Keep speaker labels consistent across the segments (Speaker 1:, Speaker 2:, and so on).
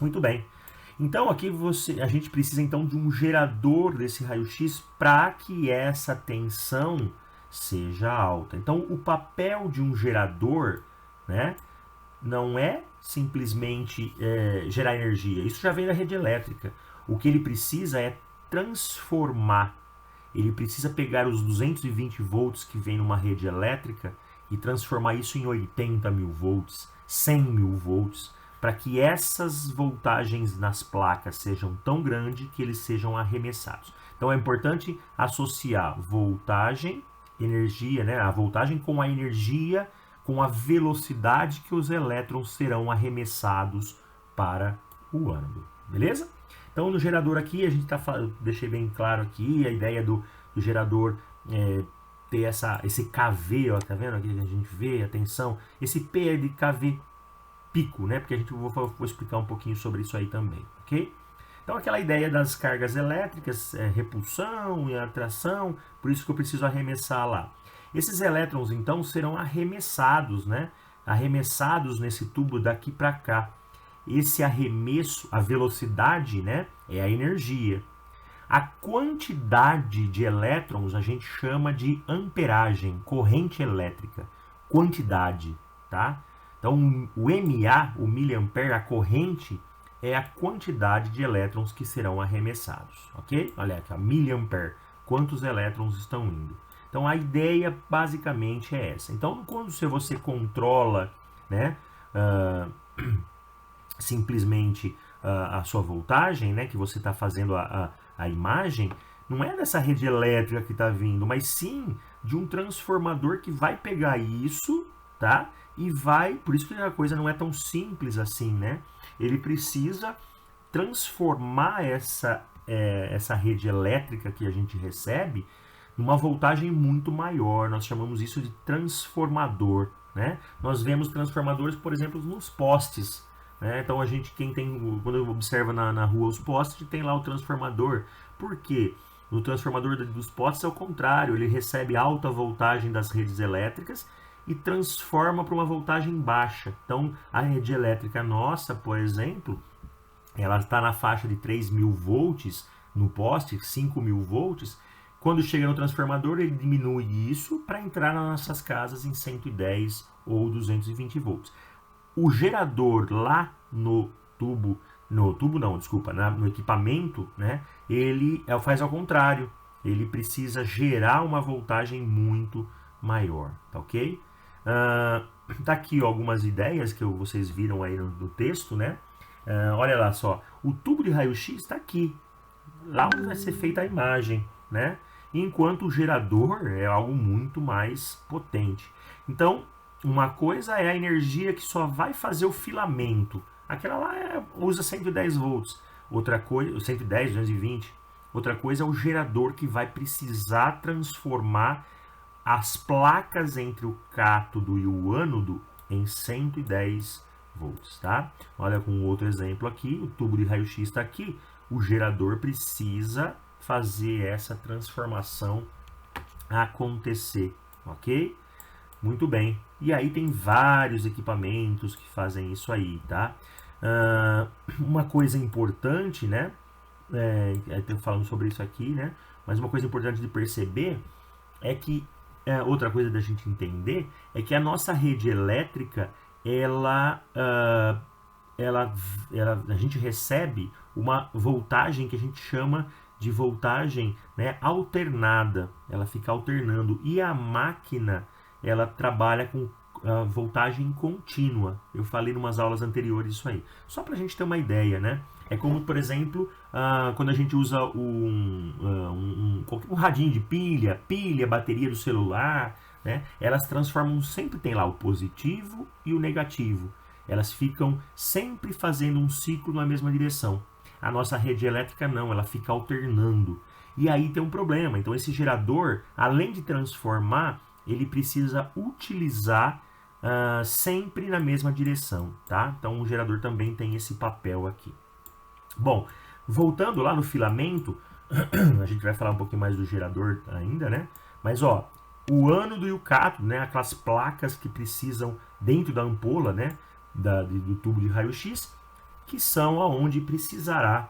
Speaker 1: Muito bem. Então aqui a gente precisa então de um gerador desse raio-x para que essa tensão seja alta. Então o papel de um gerador, né, não é simplesmente gerar energia. Isso já vem da rede elétrica. O que ele precisa é transformar. Ele precisa pegar os 220 volts que vem numa rede elétrica e transformar isso em 80 mil volts, 100 mil volts, para que essas voltagens nas placas sejam tão grandes que eles sejam arremessados. Então é importante associar voltagem, energia, né, a voltagem com a energia, com a velocidade que os elétrons serão arremessados para o ânodo, beleza? Então no gerador aqui, a gente deixei bem claro aqui a ideia do gerador ter esse KV, ó, tá vendo aqui que a gente vê, atenção, esse P é de KV pico, né? Porque a gente vou explicar um pouquinho sobre isso aí também, ok? Então aquela ideia das cargas elétricas, repulsão e atração, por isso que eu preciso arremessar lá. Esses elétrons então serão arremessados, né? Arremessados nesse tubo daqui para cá. Esse arremesso, a velocidade, né, é a energia. A quantidade de elétrons a gente chama de amperagem, corrente elétrica, quantidade, tá? Então o mA, o miliampere, a corrente, é a quantidade de elétrons que serão arremessados, ok? Olha aqui, miliampere, quantos elétrons estão indo. Então a ideia basicamente é essa. Então quando você controla, né, simplesmente a sua voltagem, né, que você está fazendo a imagem, não é dessa rede elétrica que está vindo, mas sim de um transformador que vai pegar isso, tá? E vai, por isso que a coisa não é tão simples assim, né? Ele precisa transformar essa rede elétrica que a gente recebe numa voltagem muito maior. Nós chamamos isso de transformador, né? Nós vemos transformadores, por exemplo, nos postes, né? Então quando observa na rua os postes, tem lá o transformador. Por quê? O transformador dos postes é o contrário, ele recebe alta voltagem das redes elétricas e transforma para uma voltagem baixa. Então a rede elétrica nossa, por exemplo, ela está na faixa de 3.000 volts no poste, 5.000 volts. Quando chega no transformador, ele diminui isso para entrar nas nossas casas em 110 ou 220 volts. O gerador lá no equipamento, né, ele faz ao contrário. Ele precisa gerar uma voltagem muito maior, tá ok? Tá aqui ó, algumas ideias que vocês viram aí no texto, né? Olha lá só, o tubo de raio-x está aqui, lá onde vai ser feita a imagem, né? Enquanto o gerador é algo muito mais potente. Então, uma coisa é a energia que só vai fazer o filamento. Aquela lá usa 110 volts. Outra coisa, 110, 220. Outra coisa é o gerador que vai precisar transformar as placas entre o cátodo e o ânodo em 110 volts, tá? Olha com outro exemplo aqui, o tubo de raio-x está aqui. O gerador precisa fazer essa transformação acontecer, ok? Muito bem. E aí tem vários equipamentos que fazem isso aí, tá? Uma coisa importante, né? Estou falando sobre isso aqui, né? Mas uma coisa importante de perceber é que outra coisa da gente entender é que a nossa rede elétrica, a gente recebe uma voltagem que a gente chama de voltagem, né, alternada. Ela fica alternando e a máquina ela trabalha com voltagem contínua. Eu falei em umas aulas anteriores isso aí. Só para a gente ter uma ideia, né? É como, por exemplo, quando a gente usa um radinho de pilha, bateria do celular, né? Elas transformam, sempre tem lá o positivo e o negativo. Elas ficam sempre fazendo um ciclo na mesma direção. A nossa rede elétrica não, ela fica alternando. E aí tem um problema. Então esse gerador, além de transformar, ele precisa utilizar sempre na mesma direção, tá? Então o gerador também tem esse papel aqui. Bom, voltando lá no filamento, a gente vai falar um pouquinho mais do gerador ainda, né? Mas ó, o ânodo e o cátodo, né? Aquelas placas que precisam dentro da ampola, né? Do tubo de raio-x. O que são aonde precisará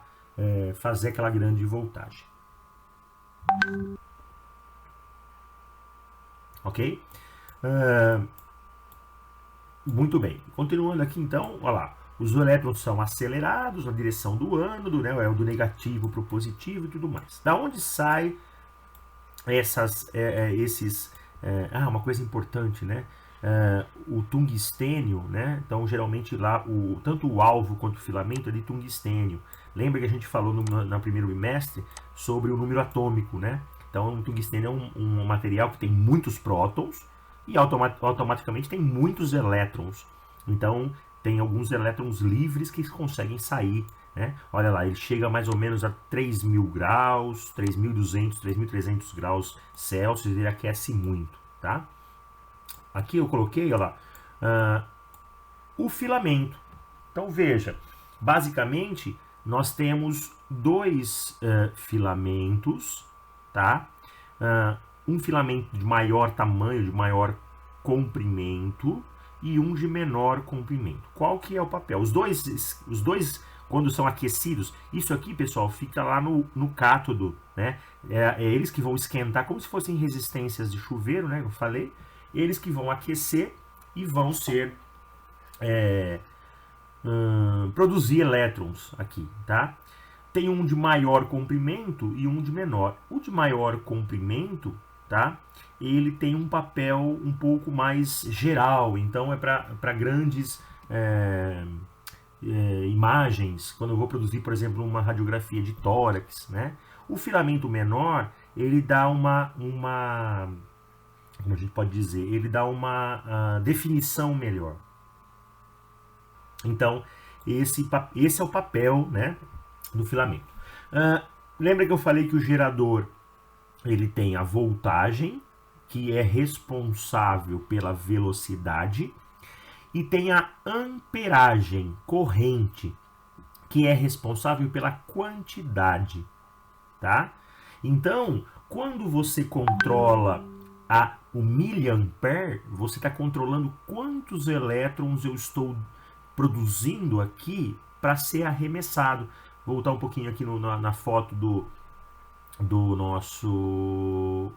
Speaker 1: fazer aquela grande voltagem. Ok? Muito bem. Continuando aqui então, olha lá. Os elétrons são acelerados na direção do ânodo, né, do negativo para o positivo e tudo mais. Da onde sai uma coisa importante, né? O tungstênio, né? Então, geralmente lá, tanto o alvo quanto o filamento é de tungstênio. Lembra que a gente falou no primeiro bimestre sobre o número atômico, né? Então, o tungstênio é um material que tem muitos prótons e automaticamente tem muitos elétrons. Então, tem alguns elétrons livres que conseguem sair, né? Olha lá, ele chega mais ou menos a 3.000 graus, 3.200, 3.300 graus Celsius, ele aquece muito, tá? Aqui eu coloquei, olha lá, o filamento. Então veja, basicamente nós temos dois filamentos, tá? Um filamento de maior tamanho, de maior comprimento e um de menor comprimento. Qual que é o papel? Os dois quando são aquecidos, isso aqui, pessoal, fica lá no cátodo, né? É eles que vão esquentar, como se fossem resistências de chuveiro, né? Eu falei. Eles que vão aquecer e vão ser produzir elétrons aqui, tá? Tem um de maior comprimento e um de menor. O de maior comprimento, tá? Ele tem um papel um pouco mais geral, então é para grandes imagens, quando eu vou produzir, por exemplo, uma radiografia de tórax, né? O filamento menor, ele dá como a gente pode dizer, ele dá uma definição melhor. Então, esse é o papel, né, do filamento. Lembra que eu falei que o gerador ele tem a voltagem, que é responsável pela velocidade, e tem a amperagem, corrente, que é responsável pela quantidade, tá? Então, quando você controla o miliampere, você está controlando quantos elétrons eu estou produzindo aqui para ser arremessado. Vou voltar um pouquinho aqui na foto do nosso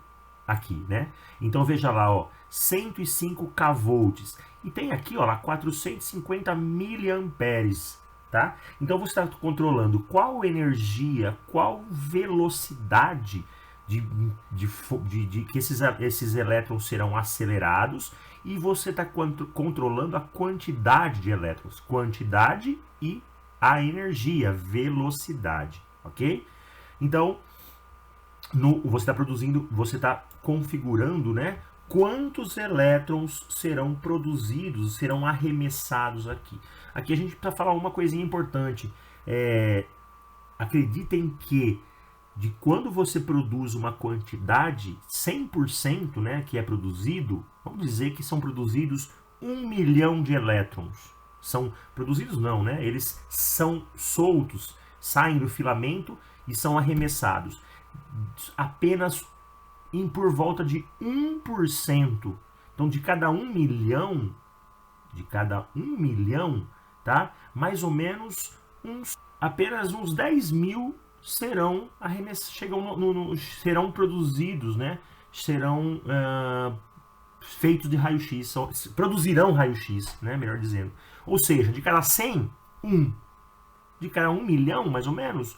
Speaker 1: aqui, né? Então veja lá, ó, 105 kV e tem aqui, ó, lá 450 miliamperes, tá? Então você está controlando qual energia, qual velocidade de que esses elétrons serão acelerados, e você está controlando a quantidade de elétrons, quantidade e a energia, velocidade, ok? Então, você está produzindo, você está configurando, né, quantos elétrons serão produzidos, serão arremessados aqui. Aqui a gente precisa falar uma coisinha importante. Acreditem que de quando você produz uma quantidade, 100%, né, que é produzido, vamos dizer que são produzidos 1 milhão de elétrons. São produzidos não, né? Eles são soltos, saem do filamento e são arremessados. Apenas por volta de 1%. Então, de cada 1 milhão, tá? Mais ou menos apenas uns 10 mil serão serão produzidos, né? Serão feitos de raio-x, produzirão raio-x, né? Melhor dizendo. Ou seja, de cada 100, 1. De cada 1 milhão, mais ou menos,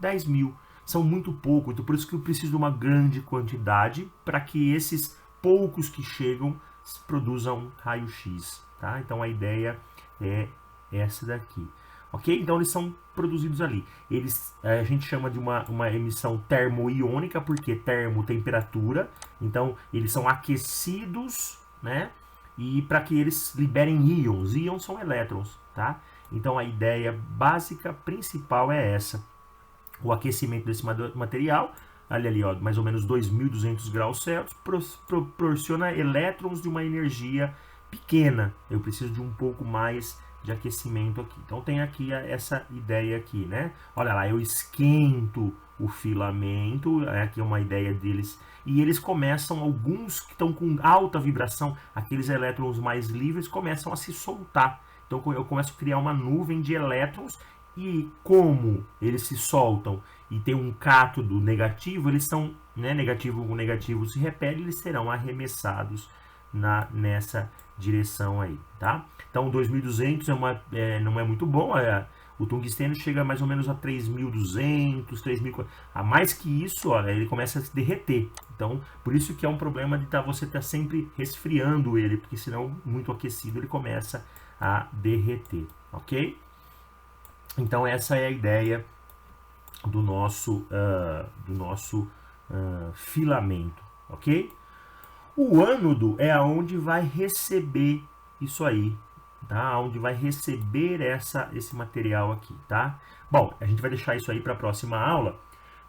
Speaker 1: 10 mil. São muito pouco, então por isso que eu preciso de uma grande quantidade para que esses poucos que chegam produzam raio-x, tá? Então a ideia é essa daqui. Ok? Então eles são produzidos ali. A gente chama de uma emissão termoiônica, porque termo, temperatura. Então eles são aquecidos, né? E para que eles liberem íons. Íons são elétrons, tá? Então a ideia básica, principal é essa. O aquecimento desse material, ali ó, mais ou menos 2.200 graus Celsius, proporciona elétrons de uma energia pequena. Eu preciso de um pouco mais de aquecimento aqui. Então tem aqui essa ideia aqui, né? Olha lá, eu esquento o filamento, aqui é uma ideia deles, e eles começam, alguns que estão com alta vibração, aqueles elétrons mais livres começam a se soltar. Então Então eu começo a criar uma nuvem de elétrons e como eles se soltam e tem um cátodo negativo, eles são, né, negativo com negativo se repele, eles serão arremessados nessa direção aí, tá? Então 2200 não é muito bom, o tungstênio chega mais ou menos a 3200, 3000, a mais que isso, olha, ele começa a se derreter. Então, por isso que é um problema de você estar sempre resfriando ele, porque senão muito aquecido ele começa a derreter, ok? Então essa é a ideia do nosso filamento, ok? O ânodo é aonde vai receber isso aí, tá? Onde vai receber esse material aqui, tá? Bom, a gente vai deixar isso aí para a próxima aula,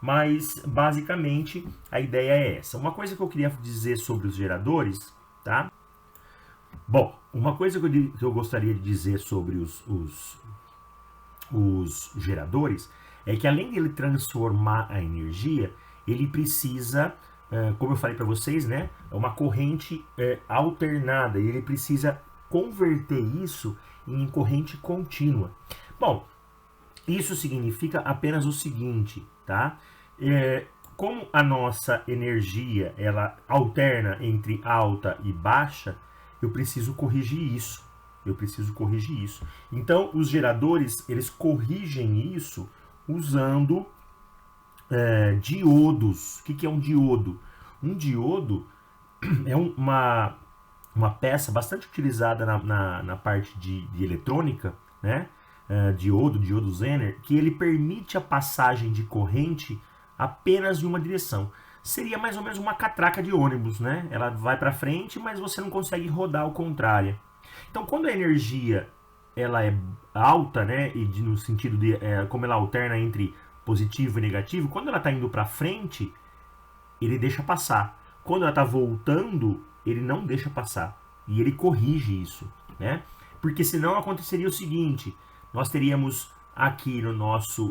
Speaker 1: mas basicamente a ideia é essa. Uma coisa que eu queria dizer sobre os geradores, tá? Bom, uma coisa que eu gostaria de dizer sobre os geradores é que além de ele transformar a energia, ele precisa, como eu falei para vocês, né, é uma corrente alternada e ele precisa converter isso em corrente contínua. Bom, isso significa apenas o seguinte, tá? Como a nossa energia ela alterna entre alta e baixa, eu preciso corrigir isso. Então, os geradores, eles corrigem isso usando diodos. O que é um diodo? Um diodo é uma peça bastante utilizada na parte de eletrônica, né? Diodo Zener, que ele permite a passagem de corrente apenas em uma direção. Seria mais ou menos uma catraca de ônibus, né? Ela vai para frente, mas você não consegue rodar ao contrário. Então, quando a energia ela é alta, né, e no sentido de como ela alterna entre positivo e negativo, quando ela está indo para frente, ele deixa passar. Quando ela está voltando, ele não deixa passar. E ele corrige isso, né? Porque senão aconteceria o seguinte: nós teríamos aqui na nossa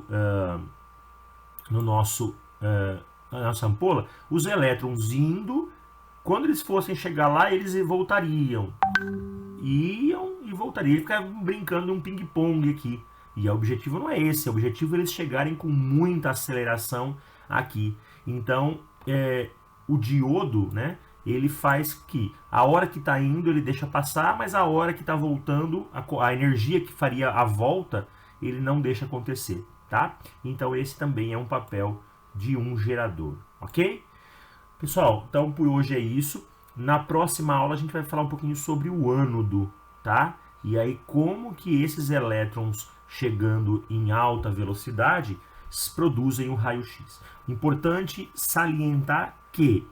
Speaker 1: ampola os elétrons indo. Quando eles fossem chegar lá, eles voltariam. Iam e voltariam. Ele ficava brincando um ping-pong aqui. E o objetivo não é esse. O objetivo é eles chegarem com muita aceleração aqui. Então, o diodo, né, ele faz que a hora que está indo, ele deixa passar, mas a hora que está voltando, a energia que faria a volta, ele não deixa acontecer, tá? Então, esse também é um papel de um gerador, ok? Pessoal, então por hoje é isso. Na próxima aula a gente vai falar um pouquinho sobre o ânodo, tá? E aí como que esses elétrons chegando em alta velocidade produzem o raio-x. Importante salientar que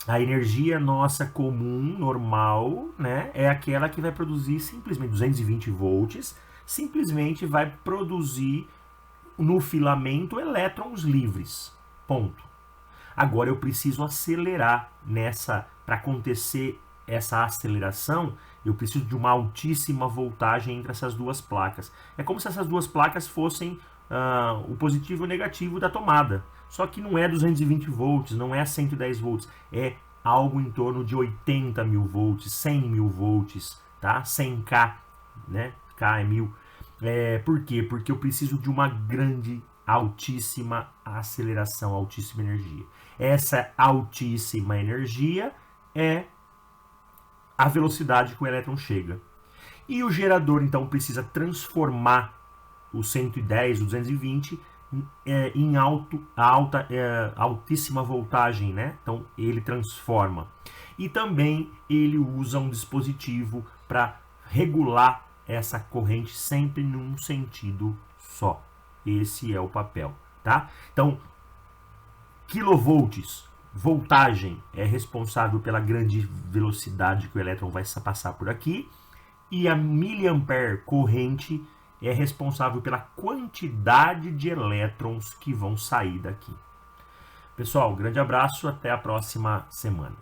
Speaker 1: a energia nossa comum, normal, né, é aquela que vai produzir simplesmente 220 volts, simplesmente vai produzir no filamento elétrons livres. Ponto. Agora eu preciso acelerar para acontecer essa aceleração, eu preciso de uma altíssima voltagem entre essas duas placas. É como se essas duas placas fossem o positivo e o negativo da tomada. Só que não é 220 volts, não é 110 volts, é algo em torno de 80 mil volts, 100 mil volts, tá? 100K, né? K é 1000. Por quê? Porque eu preciso de uma grande, altíssima aceleração, altíssima energia. Essa altíssima energia é a velocidade que o elétron chega. E o gerador, então, precisa transformar o 110, o 220 em altíssima voltagem, né? Então, ele transforma. E também ele usa um dispositivo para regular essa corrente sempre num sentido só. Esse é o papel, tá? Então, quilovolts, voltagem, é responsável pela grande velocidade que o elétron vai passar por aqui. E a miliampere, corrente, é responsável pela quantidade de elétrons que vão sair daqui. Pessoal, grande abraço, até a próxima semana.